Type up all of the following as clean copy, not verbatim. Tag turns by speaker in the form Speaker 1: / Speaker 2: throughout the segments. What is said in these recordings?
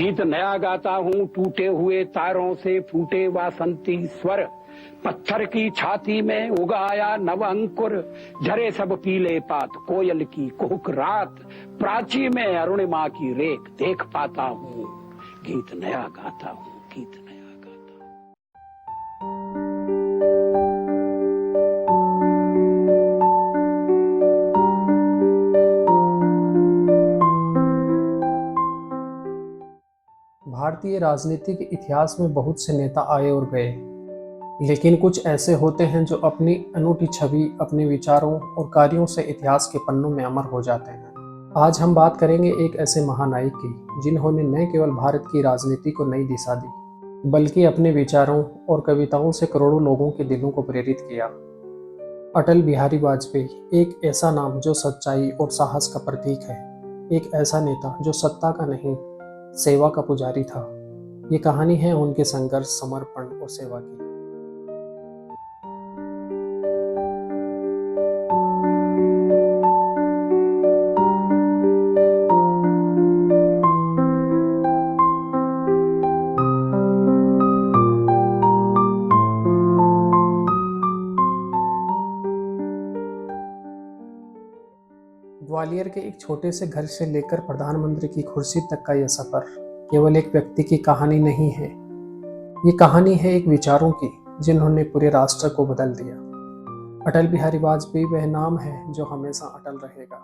Speaker 1: गीत नया गाता हूँ टूटे हुए तारों से फूटे वासंती स्वर, पत्थर की छाती में उगाया नव अंकुर, झरे सब पीले पात कोयल की कुहुक रात, प्राची में अरुणिमा की रेख देख पाता हूँ, गीत नया गाता हूँ, गीत नया गाता हूँ।
Speaker 2: भारतीय राजनीतिक इतिहास में बहुत से नेता आए और गए, लेकिन कुछ ऐसे होते हैं जो अपनी अनूठी छवि, अपने विचारों और कार्यों से इतिहास के पन्नों में अमर हो जाते हैं। आज हम बात करेंगे एक ऐसे महानायक की जिन्होंने न केवल भारत की राजनीति को नई दिशा दी, बल्कि अपने विचारों और कविताओं से करोड़ों लोगों के दिलों को प्रेरित किया। अटल बिहारी वाजपेयी एक ऐसा नाम जो सच्चाई और साहस का प्रतीक है, एक ऐसा नेता जो सत्ता का नहीं, सेवा का पुजारी था। ये कहानी है उनके संघर्ष, समर्पण और सेवा की। ग्वालियर के एक छोटे से घर से लेकर प्रधानमंत्री की कुर्सी तक का यह सफर केवल एक व्यक्ति की कहानी नहीं है। ये कहानी है एक विचारों की जिन्होंने पूरे राष्ट्र को बदल दिया। अटल बिहारी वाजपेयी वह नाम है जो हमेशा अटल रहेगा।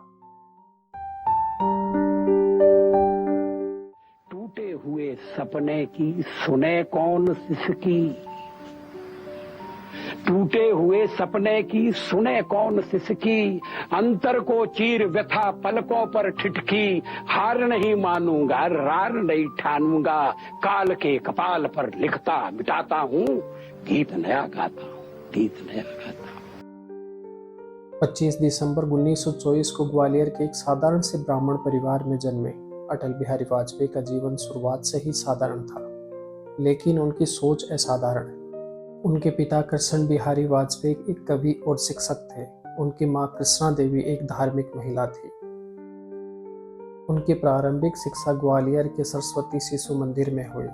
Speaker 1: टूटे हुए सपने की सुने कौन सिसकी, टूटे हुए सपने की सुने कौन सिसकी, अंतर को चीर व्यथा पलकों पर ठिठकी, हार नहीं मानूंगा रार नहीं ठानूंगा, काल के कपाल पर लिखता मिटाता हूँ, गीत नया गाता हूँ, गीत नया गाता हूँ।
Speaker 2: 25 दिसंबर 1924 को ग्वालियर के एक साधारण से ब्राह्मण परिवार में जन्मे अटल बिहारी वाजपेयी का जीवन शुरुआत से ही साधारण था, लेकिन उनकी सोच असाधारण है। उनके पिता कृष्ण बिहारी वाजपेयी एक कवि और शिक्षक थे। उनकी मां कृष्णा देवी एक धार्मिक महिला थी। उनकी प्रारंभिक शिक्षा ग्वालियर के सरस्वती शिशु मंदिर में हुई।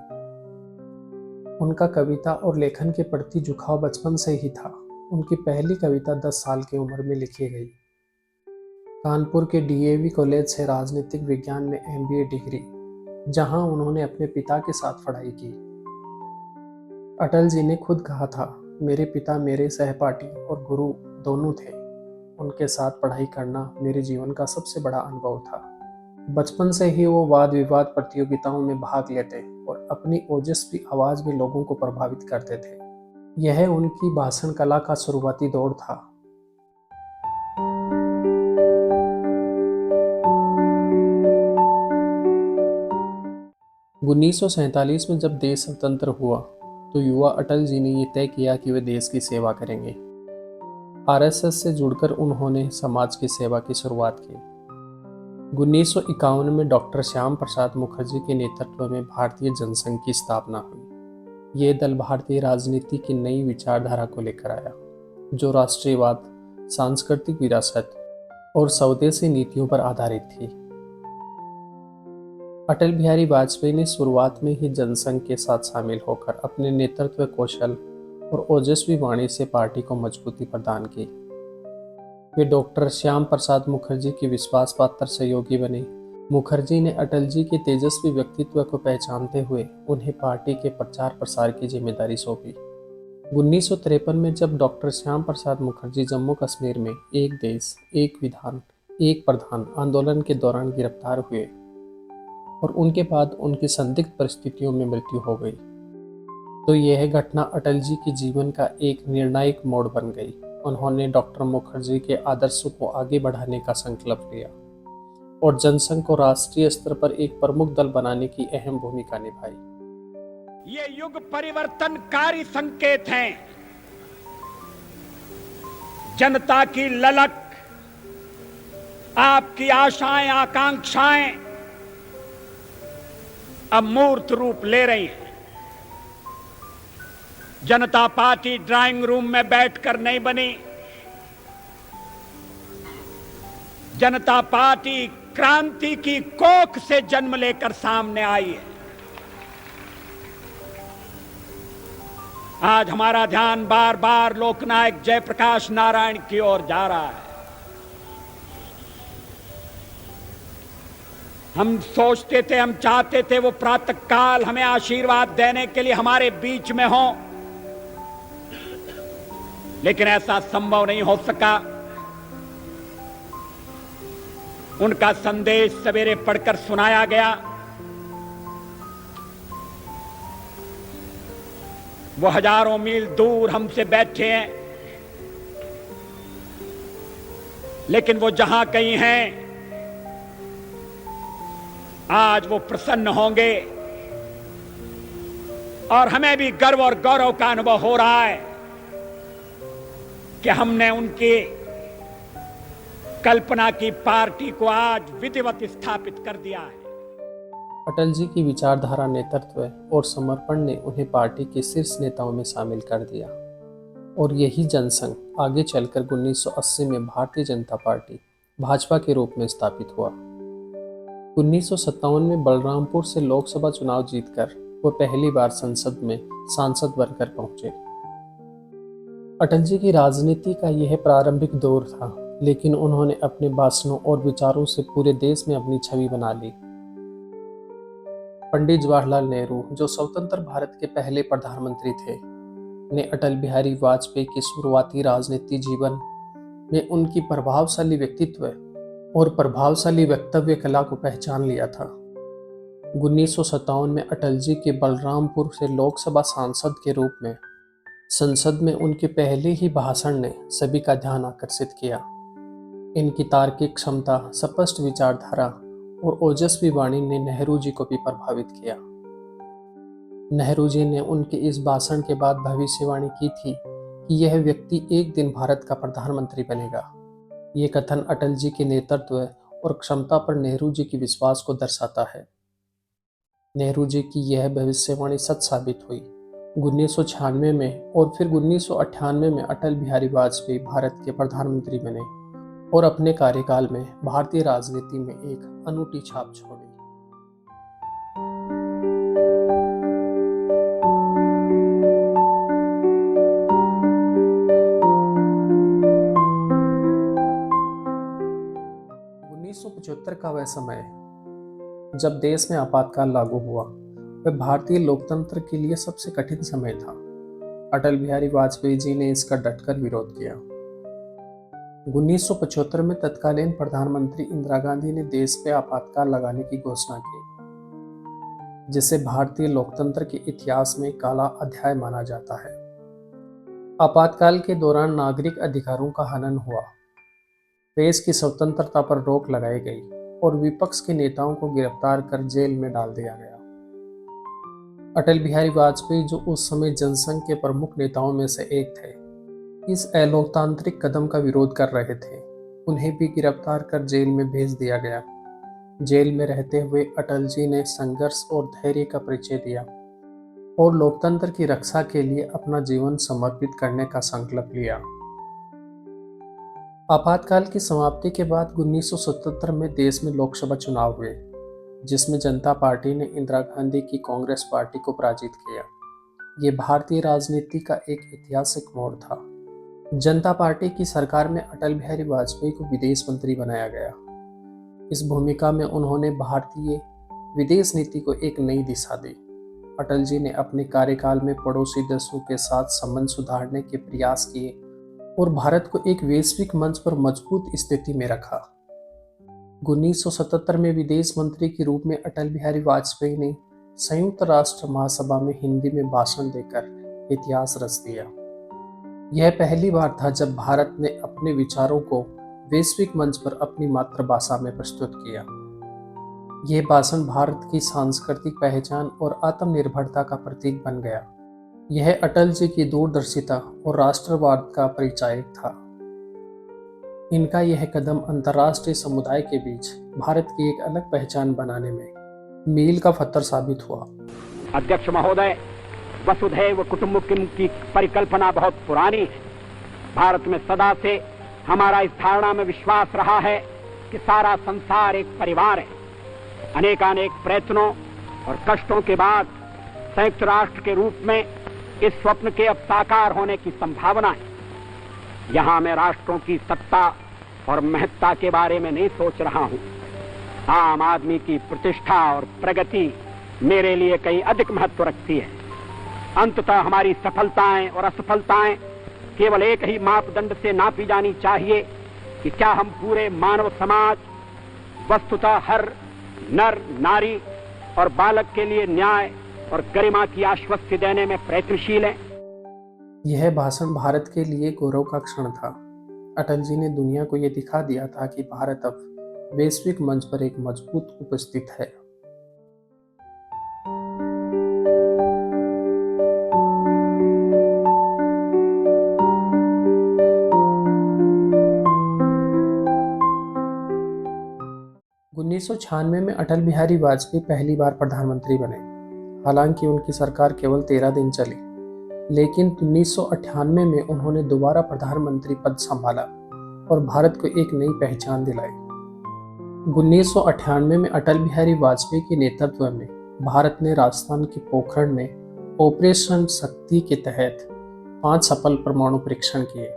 Speaker 2: उनका कविता और लेखन के प्रति झुकाव बचपन से ही था। उनकी पहली कविता 10 साल की उम्र में लिखी गई। कानपुर के डीएवी कॉलेज से राजनीतिक विज्ञान में एमबीए डिग्री, जहां उन्होंने अपने पिता के साथ पढ़ाई की। अटल जी ने खुद कहा था, मेरे पिता मेरे सहपाठी और गुरु दोनों थे। उनके साथ पढ़ाई करना मेरे जीवन का सबसे बड़ा अनुभव था। बचपन से ही वो वाद विवाद प्रतियोगिताओं में भाग लेते और अपनी ओजस्वी आवाज में लोगों को प्रभावित करते थे। यह उनकी भाषण कला का शुरुआती दौर था। उन्नीस में जब देश स्वतंत्र हुआ तो युवा अटल जी ने ये तय किया कि वे देश की सेवा करेंगे। आरएसएस से जुड़कर उन्होंने समाज की सेवा की शुरुआत की। 1951 में डॉक्टर श्याम प्रसाद मुखर्जी के नेतृत्व में भारतीय जनसंघ की स्थापना हुई। ये दल भारतीय राजनीति की नई विचारधारा को लेकर आया, जो राष्ट्रीयवाद, सांस्कृतिक विरासत और स्वदेशी नीतियों पर आधारित थी। अटल बिहारी वाजपेयी ने शुरुआत में ही जनसंघ के साथ शामिल होकर अपने नेतृत्व कौशल और ओजस्वी वाणी से पार्टी को मजबूती प्रदान की। वे डॉक्टर श्याम प्रसाद मुखर्जी के विश्वासपात्र सहयोगी बने। मुखर्जी ने अटल जी के तेजस्वी व्यक्तित्व को पहचानते हुए उन्हें पार्टी के प्रचार प्रसार की जिम्मेदारी सौंपी। 1953 में जब डॉक्टर श्याम प्रसाद मुखर्जी जम्मू कश्मीर में एक देश, एक विधान, एक प्रधान आंदोलन के दौरान गिरफ्तार हुए और उनके बाद उनकी संदिग्ध परिस्थितियों में मृत्यु हो गई, तो यह घटना अटल जी के जीवन का एक निर्णायक मोड़ बन गई। उन्होंने डॉक्टर मुखर्जी के आदर्शों को आगे बढ़ाने का संकल्प लिया और जनसंघ को राष्ट्रीय स्तर पर एक प्रमुख दल बनाने की अहम भूमिका निभाई।
Speaker 1: ये युग परिवर्तनकारी संकेत हैं। जनता की ललक, आपकी आशाएं, आकांक्षाएं अब मूर्त रूप ले रही हैं। जनता पार्टी ड्राइंग रूम में बैठकर नहीं बनी। जनता पार्टी क्रांति की कोख से जन्म लेकर सामने आई है। आज हमारा ध्यान बार बार लोकनायक जयप्रकाश नारायण की ओर जा रहा है। हम सोचते थे, हम चाहते थे वो प्रातः काल हमें आशीर्वाद देने के लिए हमारे बीच में हो, लेकिन ऐसा संभव नहीं हो सका। उनका संदेश सवेरे पढ़कर सुनाया गया। वो हजारों मील दूर हमसे बैठे हैं, लेकिन वो जहां कहीं हैं, आज वो प्रसन्न होंगे और हमें भी गर्व और गौरव का अनुभव हो रहा है कि हमने उनकी कल्पना की पार्टी को आज विधिवत स्थापित कर दिया है।
Speaker 2: अटल जी की विचारधारा, नेतृत्व और समर्पण ने उन्हें पार्टी के शीर्ष नेताओं में शामिल कर दिया और यही जनसंघ आगे चलकर 1980 में भारतीय जनता पार्टी भाजपा के रूप में स्थापित हुआ। 1957 में बलरामपुर से लोकसभा चुनाव जीतकर वो पहली बार संसद में सांसद बनकर पहुंचे। अटल जी की राजनीति का यह प्रारंभिक दौर था, लेकिन उन्होंने अपने भाषणों और विचारों से पूरे देश में अपनी छवि बना ली। पंडित जवाहरलाल नेहरू, जो स्वतंत्र भारत के पहले प्रधानमंत्री थे, ने अटल बिहारी वाजपेयी के शुरुआती राजनीति जीवन में उनकी प्रभावशाली व्यक्तित्व और प्रभावशाली वक्तव्य कला को पहचान लिया था। 1957 में अटल जी के बलरामपुर से लोकसभा सांसद के रूप में संसद में उनके पहले ही भाषण ने सभी का ध्यान आकर्षित किया। इनकी तार्किक क्षमता, स्पष्ट विचारधारा और ओजस्वी वाणी ने नेहरू जी को भी प्रभावित किया। नेहरू जी ने उनके इस भाषण के बाद भविष्यवाणी की थी कि यह व्यक्ति एक दिन भारत का प्रधानमंत्री बनेगा। ये कथन अटल जी के नेतृत्व और क्षमता पर नेहरू जी के विश्वास को दर्शाता है। नेहरू जी की यह भविष्यवाणी सच साबित हुई। 1996 में और फिर 1998 में अटल बिहारी वाजपेयी भारत के प्रधानमंत्री बने और अपने कार्यकाल में भारतीय राजनीति में एक अनूठी छाप छोड़ी। का वह समय जब देश में आपातकाल लागू हुआ, वह भारतीय लोकतंत्र के लिए सबसे कठिन समय था। अटल बिहारी वाजपेयी जी ने इसका डटकर विरोध किया। 1975 में तत्कालीन प्रधानमंत्री इंदिरा गांधी ने देश पे आपातकाल लगाने की घोषणा की, जिसे भारतीय लोकतंत्र के इतिहास में काला अध्याय माना जाता है। आपातकाल के दौरान नागरिक अधिकारों का हनन हुआ, प्रेस की स्वतंत्रता पर रोक लगाई गई और विपक्ष के नेताओं को गिरफ्तार कर जेल में डाल दिया गया। अटल बिहारी वाजपेयी, जो उस समय जनसंघ के प्रमुख नेताओं में से एक थे, इस अलोकतांत्रिक कदम का विरोध कर रहे थे। उन्हें भी गिरफ्तार कर जेल में भेज दिया गया। जेल में रहते हुए अटल जी ने संघर्ष और धैर्य का परिचय दिया और लोकतंत्र की रक्षा के लिए अपना जीवन समर्पित करने का संकल्प लिया। आपातकाल की समाप्ति के बाद 1977 में देश में लोकसभा चुनाव हुए, जिसमें जनता पार्टी ने इंदिरा गांधी की कांग्रेस पार्टी को पराजित किया। ये भारतीय राजनीति का एक ऐतिहासिक मोड़ था। जनता पार्टी की सरकार में अटल बिहारी वाजपेयी को विदेश मंत्री बनाया गया। इस भूमिका में उन्होंने भारतीय विदेश नीति को एक नई दिशा दी। अटल जी ने अपने कार्यकाल में पड़ोसी देशों के साथ संबंध सुधारने के प्रयास किए और भारत को एक वैश्विक मंच पर मजबूत स्थिति में रखा। 1977 में विदेश मंत्री के रूप में अटल बिहारी वाजपेयी ने संयुक्त राष्ट्र महासभा में हिंदी में भाषण देकर इतिहास रच दिया। यह पहली बार था जब भारत ने अपने विचारों को वैश्विक मंच पर अपनी मातृभाषा में प्रस्तुत किया। यह भाषण भारत की सांस्कृतिक पहचान और आत्मनिर्भरता का प्रतीक बन गया। यह अटल जी की दूरदर्शिता और राष्ट्रवाद का परिचायक था। इनका यह कदम अंतर्राष्ट्रीय समुदाय के बीच भारत की एक अलग पहचान बनाने में मील का पत्थर साबित हुआ।
Speaker 1: अध्यक्ष महोदय, वसुधैव कुटुंबकम की परिकल्पना बहुत पुरानी है। भारत में सदा से हमारा इस धारणा में विश्वास रहा है कि सारा संसार एक परिवार है। अनेकानेक प्रयत्नों और कष्टों के बाद संयुक्त राष्ट्र के रूप में इस स्वप्न के अब साकार होने की संभावना है। यहां मैं राष्ट्रों की सत्ता और महत्ता के बारे में नहीं सोच रहा हूं। आम आदमी की प्रतिष्ठा और प्रगति मेरे लिए कहीं अधिक महत्व रखती है। अंततः हमारी सफलताएं और असफलताएं केवल एक ही मापदंड से नापी जानी चाहिए कि क्या हम पूरे मानव समाज, वस्तुतः हर नर, नारी और बालक के लिए न्याय और गरिमा की आश्वस्ति देने में प्रयत्नशील हैं।
Speaker 2: यह भाषण भारत के लिए गौरव का क्षण था। अटल जी ने दुनिया को यह दिखा दिया था कि भारत अब वैश्विक मंच पर एक मजबूत उपस्थित है। उन्नीस सौ 96 में अटल बिहारी वाजपेयी पहली बार प्रधानमंत्री बने। हालांकि उनकी सरकार केवल 13 दिन चली, लेकिन 1998 में उन्होंने दोबारा प्रधानमंत्री पद संभाला और भारत को एक नई पहचान दिलाई। 1998 में अटल बिहारी वाजपेयी के नेतृत्व में भारत ने राजस्थान के पोखरण में ऑपरेशन शक्ति के तहत 5 सफल परमाणु परीक्षण किए।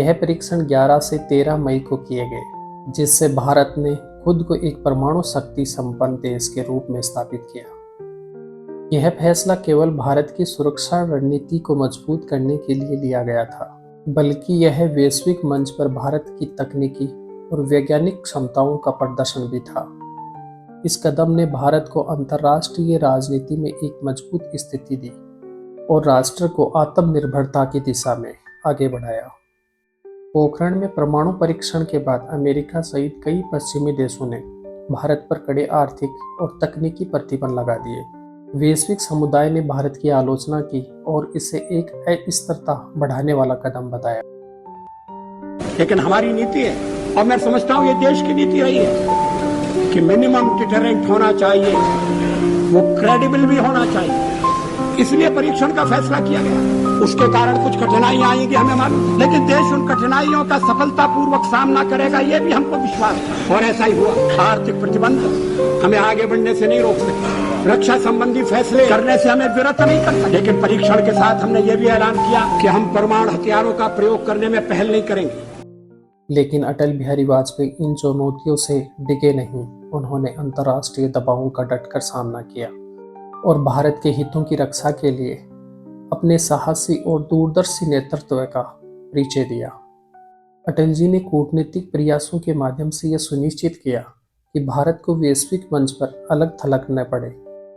Speaker 2: यह परीक्षण 11 से 13 मई को किए गए, जिससे भारत ने खुद को एक परमाणु शक्ति संपन्न देश के रूप में स्थापित किया। यह फैसला केवल भारत की सुरक्षा रणनीति को मजबूत करने के लिए लिया गया था, बल्कि यह वैश्विक मंच पर भारत की तकनीकी और वैज्ञानिक क्षमताओं का प्रदर्शन भी था। इस कदम ने भारत को अंतर्राष्ट्रीय राजनीति में एक मजबूत स्थिति दी और राष्ट्र को आत्मनिर्भरता की दिशा में आगे बढ़ाया। पोखरण में परमाणु परीक्षण के बाद अमेरिका सहित कई पश्चिमी देशों ने भारत पर कड़े आर्थिक और तकनीकी प्रतिबंध लगा दिए। वैश्विक समुदाय ने भारत की आलोचना की और इसे एक अस्थिरता बढ़ाने वाला कदम बताया।
Speaker 1: लेकिन हमारी नीति है, और मैं समझता हूं ये देश की नीति रही है कि मिनिमम डिटरेंट होना चाहिए, वो क्रेडिबल भी होना चाहिए। इसलिए परीक्षण का फैसला किया गया। उसके कारण कुछ कठिनाइयां आएंगी, हमें मालूम, लेकिन देश उन कठिनाइयों का सफलतापूर्वक सामना करेगा, ये भी हमको विश्वास है, और ऐसा ही हुआ। आर्थिक प्रतिबंध हमें आगे बढ़ने से नहीं रोक सकते, रक्षा संबंधी फैसले करने से हमें विरत नहीं कर सकते, लेकिन परीक्षण के साथ हमने ये भी ऐलान किया कि हम परमाणु हथियारों का प्रयोग करने में पहल नहीं करेंगे।
Speaker 2: लेकिन अटल बिहारी वाजपेयी इन चुनौतियों से डिगे नहीं। उन्होंने अंतर्राष्ट्रीय दबावों का डटकर सामना किया और भारत के हितों की रक्षा के लिए अपने साहसी और दूरदर्शी नेतृत्व का परिचय दिया। अटल जी ने कूटनीतिक प्रयासों के माध्यम से यह सुनिश्चित किया कि भारत को वैश्विक मंच पर अलग थलग न पड़े।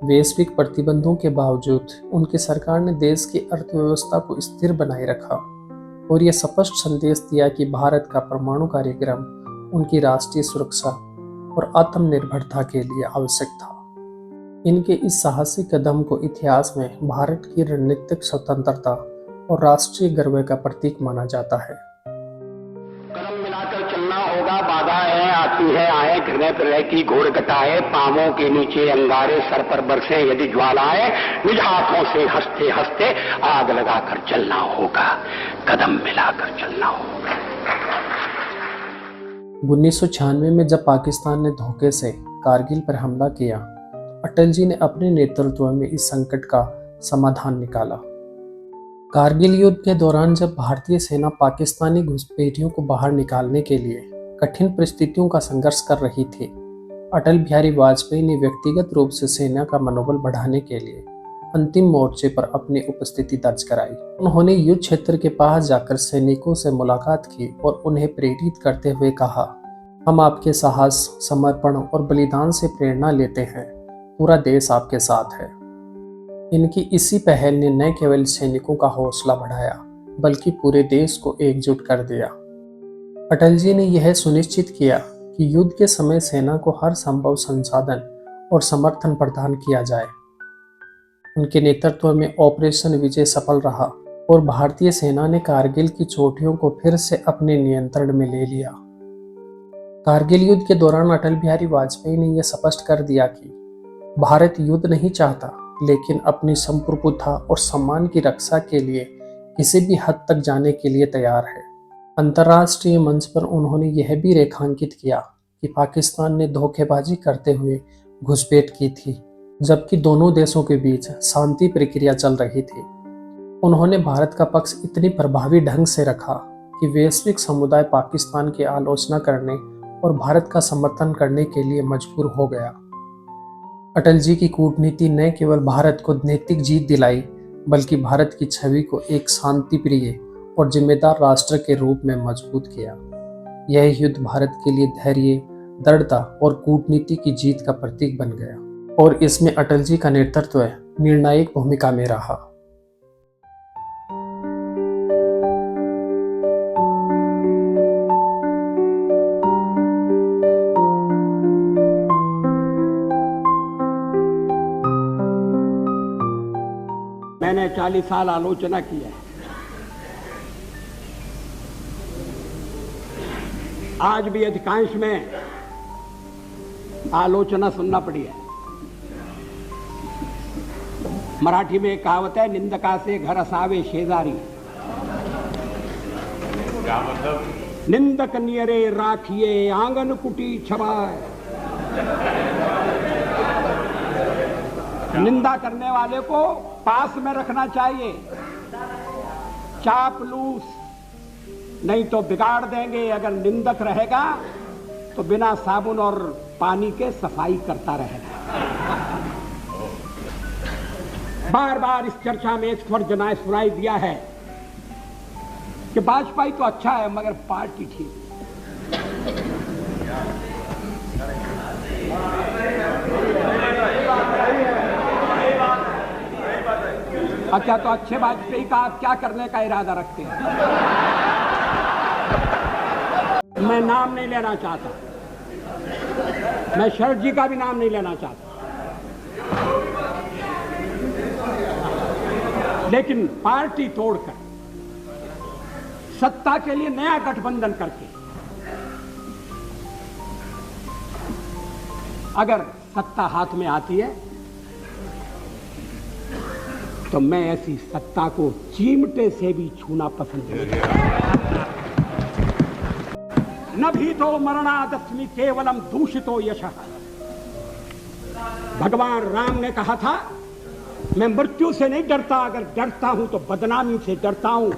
Speaker 2: वैश्विक प्रतिबंधों के बावजूद उनकी सरकार ने देश की अर्थव्यवस्था को स्थिर बनाए रखा और यह स्पष्ट संदेश दिया कि भारत का परमाणु कार्यक्रम उनकी राष्ट्रीय सुरक्षा और आत्मनिर्भरता के लिए आवश्यक था। इनके इस साहसी कदम को इतिहास में भारत की रणनीतिक स्वतंत्रता और राष्ट्रीय गर्व का प्रतीक माना जाता है।
Speaker 1: कदम मिलाकर चलना होगा, बाधाएं आती है आए, घृणय प्रलय की घोर घटाए, पांवों के नीचे अंगारे, सर पर बरसे यदि ज्वालाएं, निज हाथों से हंसते हंसते आग लगाकर चलना होगा, कदम मिलाकर चलना होगा।
Speaker 2: 1996 में जब पाकिस्तान ने धोखे से कारगिल पर हमला किया, अटल जी ने अपने नेतृत्व में इस संकट का समाधान निकाला। कारगिल युद्ध के दौरान जब भारतीय सेना पाकिस्तानी घुसपैठियों को बाहर निकालने के लिए कठिन परिस्थितियों का संघर्ष कर रही थी, अटल बिहारी वाजपेयी ने व्यक्तिगत रूप से सेना का मनोबल बढ़ाने के लिए अंतिम मोर्चे पर अपनी उपस्थिति दर्ज कराई। उन्होंने युद्ध क्षेत्र के पास जाकर सैनिकों से मुलाकात की और उन्हें प्रेरित करते हुए कहा, हम आपके साहस, समर्पण और बलिदान से प्रेरणा लेते हैं, पूरा देश आपके साथ है। इनकी इसी पहल ने न केवल सैनिकों का हौसला बढ़ाया बल्कि पूरे देश को एकजुट कर दिया। अटल जी ने यह सुनिश्चित किया कि युद्ध के समय सेना को हर संभव संसाधन और समर्थन प्रदान किया जाए। उनके नेतृत्व में ऑपरेशन विजय सफल रहा और भारतीय सेना ने कारगिल की चोटियों को फिर से अपने नियंत्रण में ले लिया। कारगिल युद्ध के दौरान अटल बिहारी वाजपेयी ने यह स्पष्ट कर दिया कि भारत युद्ध नहीं चाहता, लेकिन अपनी संप्रभुता और सम्मान की रक्षा के लिए किसी भी हद तक जाने के लिए तैयार है। अंतर्राष्ट्रीय मंच पर उन्होंने यह भी रेखांकित किया कि पाकिस्तान ने धोखेबाजी करते हुए घुसपैठ की थी, जबकि दोनों देशों के बीच शांति प्रक्रिया चल रही थी। उन्होंने भारत का पक्ष इतनी प्रभावी ढंग से रखा कि वैश्विक समुदाय पाकिस्तान की आलोचना करने और भारत का समर्थन करने के लिए मजबूर हो गया। अटल जी की कूटनीति न केवल भारत को नैतिक जीत दिलाई, बल्कि भारत की छवि को एक शांतिप्रिय और जिम्मेदार राष्ट्र के रूप में मजबूत किया। यह युद्ध भारत के लिए धैर्य, दृढ़ता और कूटनीति की जीत का प्रतीक बन गया और इसमें अटल जी का नेतृत्व निर्णायक भूमिका में रहा।
Speaker 1: मैंने 40 साल आलोचना की है। आज भी अधिकांश में आलोचना सुनना पड़ी है। मराठी में एक कहावत है, निंदका से घर असावे शेजारी।
Speaker 3: क्या मतलब?
Speaker 1: निंदक नियरे राखिए आंगन कुटी छबाए। निंदा करने वाले को पास में रखना चाहिए, चापलूस नहीं तो बिगाड़ देंगे। अगर निंदक रहेगा तो बिना साबुन और पानी के सफाई करता रहेगा। बार बार इस चर्चा में एक स्वर सुनाई दिया है कि वाजपेयी तो अच्छा है मगर पार्टी ठीक। अच्छा, तो अच्छे वाजपेयी का आप क्या करने का इरादा रखते हैं? मैं नाम नहीं लेना चाहता, मैं शरद जी का भी नाम नहीं लेना चाहता, लेकिन पार्टी तोड़कर सत्ता के लिए नया गठबंधन करके अगर सत्ता हाथ में आती है तो मैं ऐसी सत्ता को चिमटे से भी छूना पसंद नहीं करता। न भी तो मरणादस्मि केवलम दूषितो यशः। भगवान राम ने कहा था, मैं मृत्यु से नहीं डरता, अगर डरता हूं तो बदनामी से डरता हूं,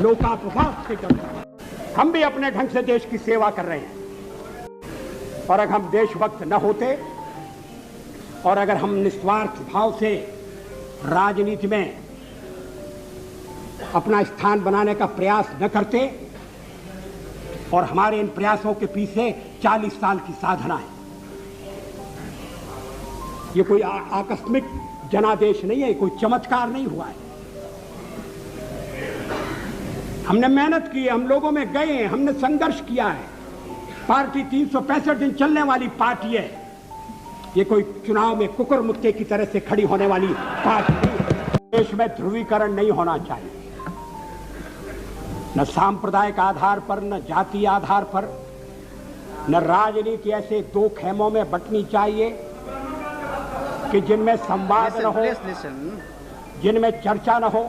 Speaker 1: लोकापवाद से डरता हूं। हम भी अपने ढंग से देश की सेवा कर रहे हैं, और अगर हम देशभक्त न होते और अगर हम निस्वार्थ भाव से राजनीति में अपना स्थान बनाने का प्रयास न करते, और हमारे इन प्रयासों के पीछे 40 साल की साधना है। ये कोई आकस्मिक जनादेश नहीं है, कोई चमत्कार नहीं हुआ है। हमने मेहनत की है, हम लोगों में गए हैं, हमने संघर्ष किया है। पार्टी 365 दिन चलने वाली पार्टी है। ये कोई चुनाव में कुकुर मुक्के की तरह से खड़ी होने वाली पार्टी नहीं। देश में ध्रुवीकरण नहीं होना चाहिए, न सांप्रदायिक आधार पर, न जाति आधार पर, न राजनीति ऐसे दो खेमों में बंटनी चाहिए कि जिनमें संवाद न हो, जिनमें चर्चा न हो।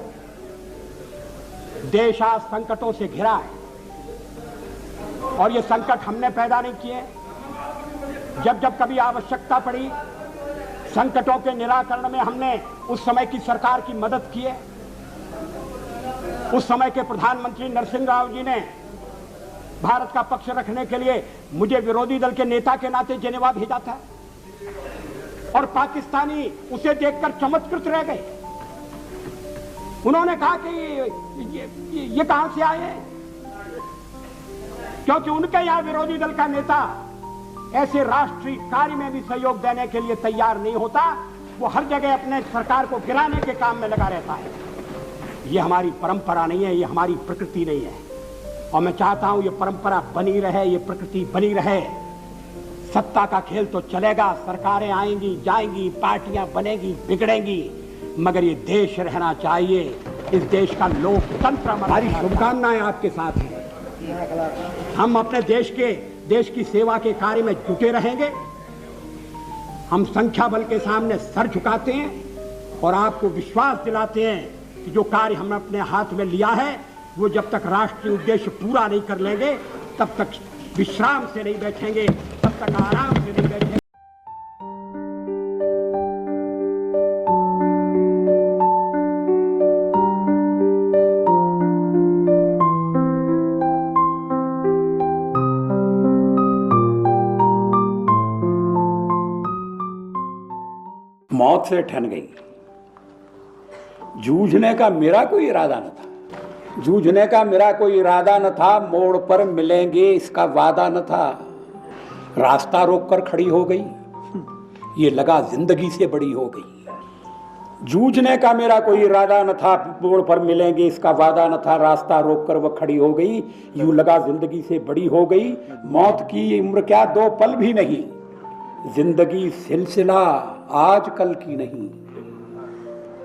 Speaker 1: देश आज संकटों से घिरा है, और ये संकट हमने पैदा नहीं किए। जब जब कभी आवश्यकता पड़ी, संकटों के निराकरण में हमने उस समय की सरकार की मदद की है। उस समय के प्रधानमंत्री नरसिंह राव जी ने भारत का पक्ष रखने के लिए मुझे विरोधी दल के नेता के नाते जेनेवा भेजा था, और पाकिस्तानी उसे देखकर चमत्कृत रह गए। उन्होंने कहा कि ये कहां से आए, क्योंकि उनके यहां विरोधी दल का नेता ऐसे राष्ट्रीय कार्य में भी सहयोग देने के लिए तैयार नहीं होता। वो हर जगह अपने सरकार को गिराने के काम में लगा रहता है। ये हमारी परंपरा नहीं है, ये हमारी प्रकृति नहीं है, और मैं चाहता हूं ये परंपरा बनी रहे, ये प्रकृति बनी रहे। सत्ता का खेल तो चलेगा, सरकारें आएंगी जाएंगी, पार्टियां बनेगी बिगड़ेंगी, मगर ये देश रहना चाहिए। इस देश का लोकतंत्र, हमारी शुभकामनाएं आपके साथ हैं। हम अपने देश की सेवा के कार्य में जुटे रहेंगे। हम संख्या बल के सामने सर झुकाते हैं और आपको विश्वास दिलाते हैं कि जो कार्य हमने अपने हाथ में लिया है, वो जब तक राष्ट्रीय उद्देश्य पूरा नहीं कर लेंगे, तब तक विश्राम से नहीं बैठेंगे, तब तक आराम से नहीं बैठेंगे। मौत से ठन गई। जूझने का मेरा कोई इरादा न था, जूझने का मेरा कोई इरादा न था, मोड़ पर मिलेंगे इसका वादा न था। रास्ता रोककर खड़ी हो गई, ये लगा जिंदगी से बड़ी हो गई। जूझने का मेरा कोई इरादा न था, मोड़ पर मिलेंगे इसका वादा न था। रास्ता रोककर वह खड़ी हो गई, यूं लगा जिंदगी से बड़ी हो गई। मौत की उम्र क्या 2 पल भी नहीं, जिंदगी सिलसिला आज कल की नहीं।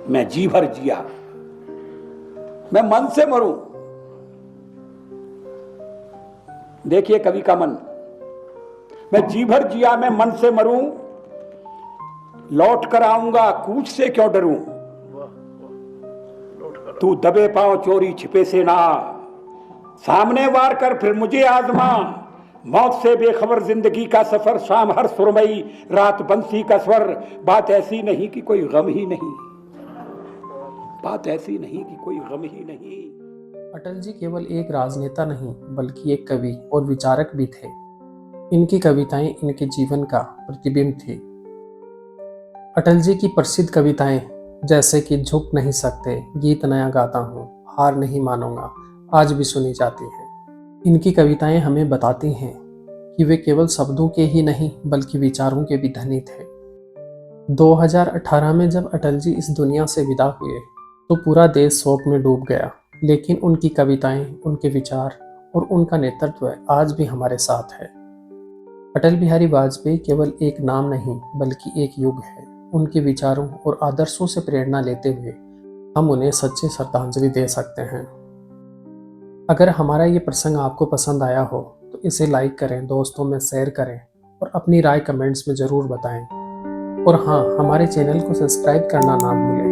Speaker 1: मैं जी भर जिया, मैं मन से मरूं। देखिए कवि का मन, मैं जी भर जिया मैं मन से मरूं, लौट कर आऊंगा कूच से क्यों डरूं। तू दबे पांव चोरी छिपे से ना, सामने वार कर फिर मुझे आजमा। मौत से बेखबर जिंदगी का सफर, शाम हर सुरमई रात बंसी का स्वर। बात ऐसी नहीं कि कोई गम ही नहीं, बात ऐसी नहीं कि कोई गम ही नहीं।
Speaker 2: अटल जी केवल एक राजनेता नहीं बल्कि एक कवि और विचारक भी थे। इनकी कविताएं इनके जीवन का प्रतिबिंब थी। अटल जी की प्रसिद्ध कविताएं जैसे कि झुक नहीं सकते, गीत नया गाता हूँ, हार नहीं मानूंगा, आज भी सुनी जाती हैं। इनकी कविताएं हमें बताती हैं कि वे केवल शब्दों के ही नहीं बल्कि विचारों के भी धनी थे। 2018 में जब अटल जी इस दुनिया से विदा हुए तो पूरा देश शोक में डूब गया, लेकिन उनकी कविताएं, उनके विचार और उनका नेतृत्व आज भी हमारे साथ है। अटल बिहारी वाजपेयी केवल एक नाम नहीं बल्कि एक युग है। उनके विचारों और आदर्शों से प्रेरणा लेते हुए हम उन्हें सच्ची श्रद्धांजलि दे सकते हैं। अगर हमारा ये प्रसंग आपको पसंद आया हो तो इसे लाइक करें, दोस्तों में शेयर करें और अपनी राय कमेंट्स में ज़रूर बताएं। और हाँ, हमारे चैनल को सब्सक्राइब करना ना भूलें।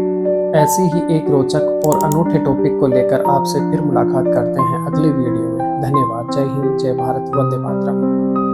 Speaker 2: ऐसी ही एक रोचक और अनूठे टॉपिक को लेकर आपसे फिर मुलाकात करते हैं अगले वीडियो में। धन्यवाद। जय हिंद, जय भारत, वंदे मातरम।